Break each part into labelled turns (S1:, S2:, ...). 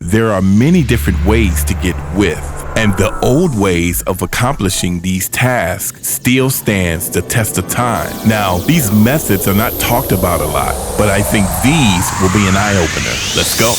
S1: There are many different ways to get width, and the old ways of accomplishing these tasks still stands the test of time. Now, these methods are not talked about a lot, but I think these will be an eye-opener. Let's go.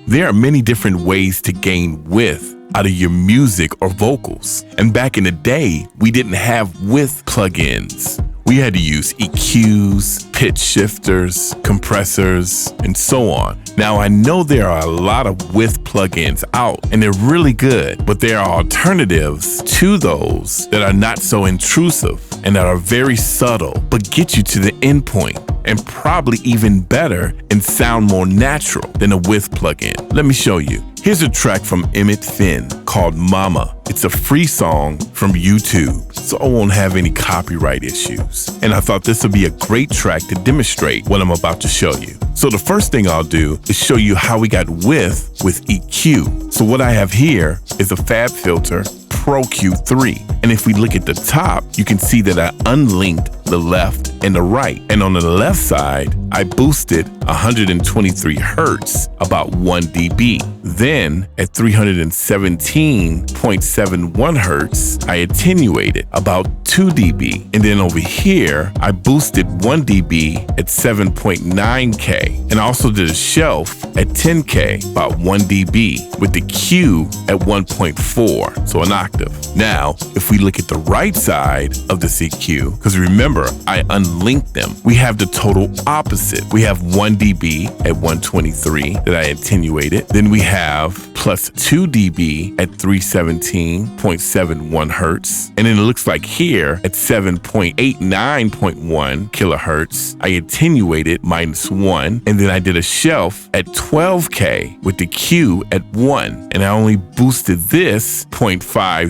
S1: There are many different ways to gain width out of your music or vocals. And back in the day, we didn't have width plugins. We had to use EQs, pitch shifters, compressors, and so on. Now, I know there are a lot of width plugins out, and they're really good, but there are alternatives to those that are not so intrusive and that are very subtle, but get you to the end point, and probably even better and sound more natural than a width plugin. Let me show you. Here's a track from Emmett Finn called Mama. It's a free song from YouTube, so I won't have any copyright issues. And I thought this would be a great track to demonstrate what I'm about to show you. So the first thing I'll do is show you how we got width with EQ. So what I have here is a FabFilter Pro Q3. And if we look at the top, you can see that I unlinked the left and the right. And on the left side, I boosted 123 hertz, about 1 dB. Then at 317.71 hertz, I attenuated about 2 dB. And then over here, I boosted 1 dB at 7.9K. And I also did a shelf at 10K, about 1 dB, with the Q at 1.4, so an octave. Now, if we look at the right side of the CQ, because remember, I unlinked them, we have the total opposite. We have 1 dB at 123 that I attenuated. Then we have plus 2 dB at 317.71 hertz. And then it looks like here at 7.89.1 kilohertz, I attenuated minus 1. And then I did a shelf at 12K with the Q at 1. And I only boosted this 0.50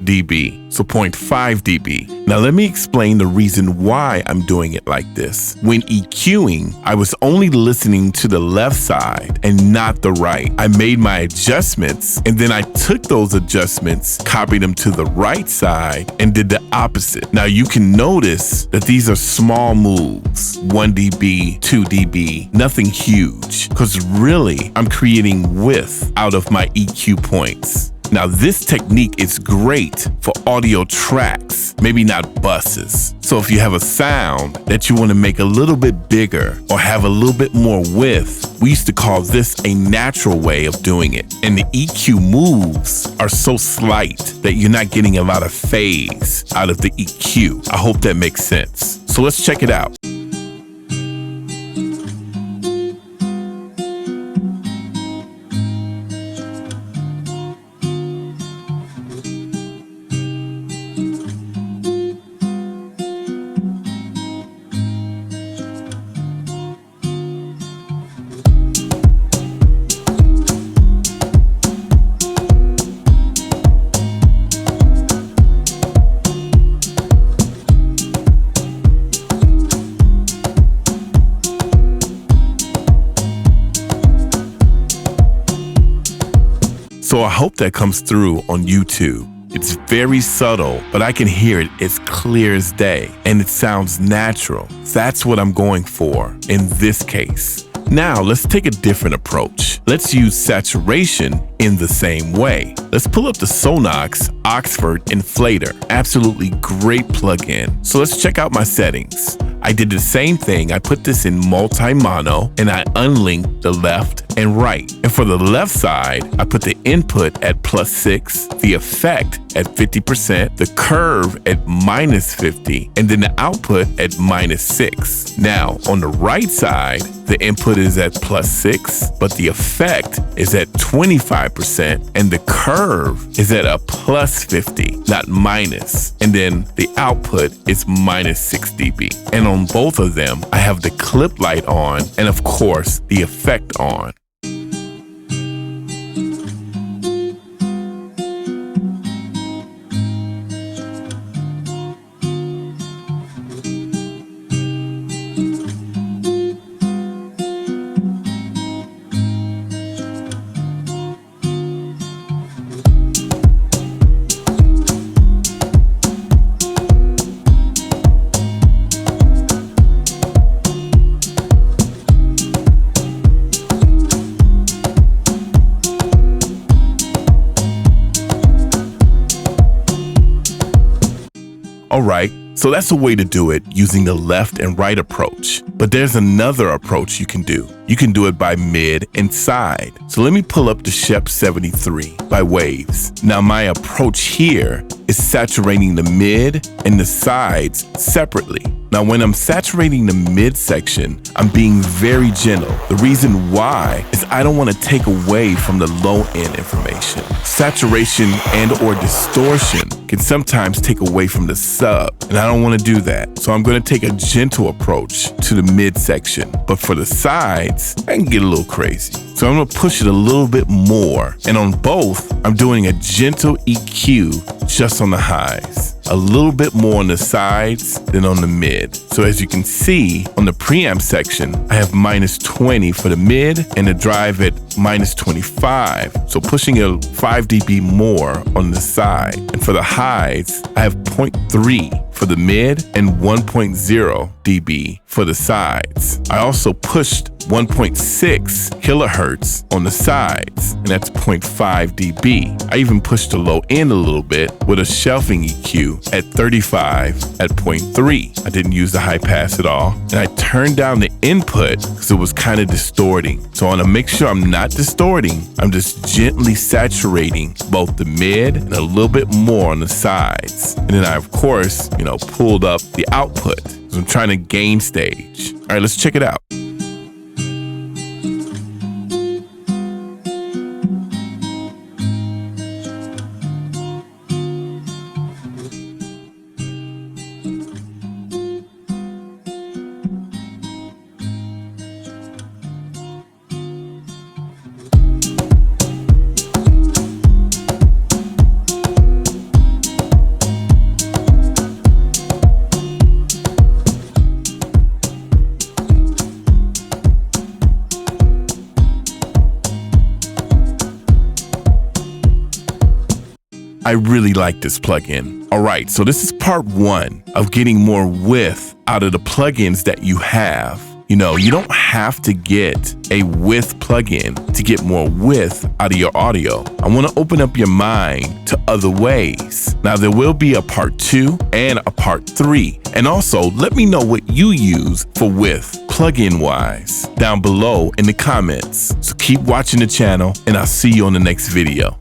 S1: dB. So 0.5 dB. Now let me explain the reason why I'm doing it like this. When EQing, I was only listening to the left side and not the right. I made my adjustments and then I took those adjustments, copied them to the right side and did the opposite. Now you can notice that these are small moves, 1 dB, 2 dB, nothing huge, because really I'm creating width out of my EQ points. Now this technique is great for audio tracks, maybe not buses. So if you have a sound that you want to make a little bit bigger or have a little bit more width, we used to call this a natural way of doing it. And the EQ moves are so slight that you're not getting a lot of phase out of the EQ. I hope that makes sense. So let's check it out. So I hope that comes through on YouTube. It's very subtle, but I can hear it as clear as day, and it sounds natural. That's what I'm going for in this case. Now let's take a different approach. Let's use saturation in the same way. Let's pull up the Sonox Oxford Inflator. Absolutely great plugin. So let's check out my settings. I did the same thing. I put this in multi-mono and I unlinked the left and right. And for the left side, I put the input at +6, the effect at 50%, the curve at -50, and then the output at -6. Now, on the right side, the input is at +6, but the effect is at 25%, and the curve is at a +50, not minus. And then the output is -6 dB. And on both of them, I have the clip light on, and of course, the effect on. All right, so that's a way to do it using the left and right approach. But there's another approach you can do. You can do it by mid and side. So let me pull up the Shep 73 by Waves. Now my approach here is saturating the mid and the sides separately. Now when I'm saturating the mid section, I'm being very gentle. The reason why is I don't want to take away from the low end information. Saturation and or distortion can sometimes take away from the sub, and I don't want to do that. So I'm going to take a gentle approach to the mid section. But for the sides, I can get a little crazy. So I'm going to push it a little bit more. And on both, I'm doing a gentle EQ just on the highs. A little bit more on the sides than on the mid. So as you can see, on the preamp section, I have -20 for the mid and the drive at -25. So pushing it 5 dB more on the side. And for the highs, I have 0.3 for the mid and 1.0 dB for the sides. I also pushed 1.6 kilohertz on the sides, and that's 0.5 dB. I even pushed the low end a little bit with a shelving EQ at 35 at 0.3. I didn't use the high pass at all, and I turned down the input because it was kind of distorting. So I want to make sure I'm not distorting. I'm just gently saturating both the mid and a little bit more on the sides. And then I, of course, pulled up the output. So I'm trying to gain stage. All right, let's check it out. I really like this plugin. All right, so this is part 1 of getting more width out of the plugins that you have. You don't have to get a width plugin to get more width out of your audio. I want to open up your mind to other ways. Now, there will be a part 2 and a part 3. And also, let me know what you use for width, plugin-wise, down below in the comments. So keep watching the channel, and I'll see you on the next video.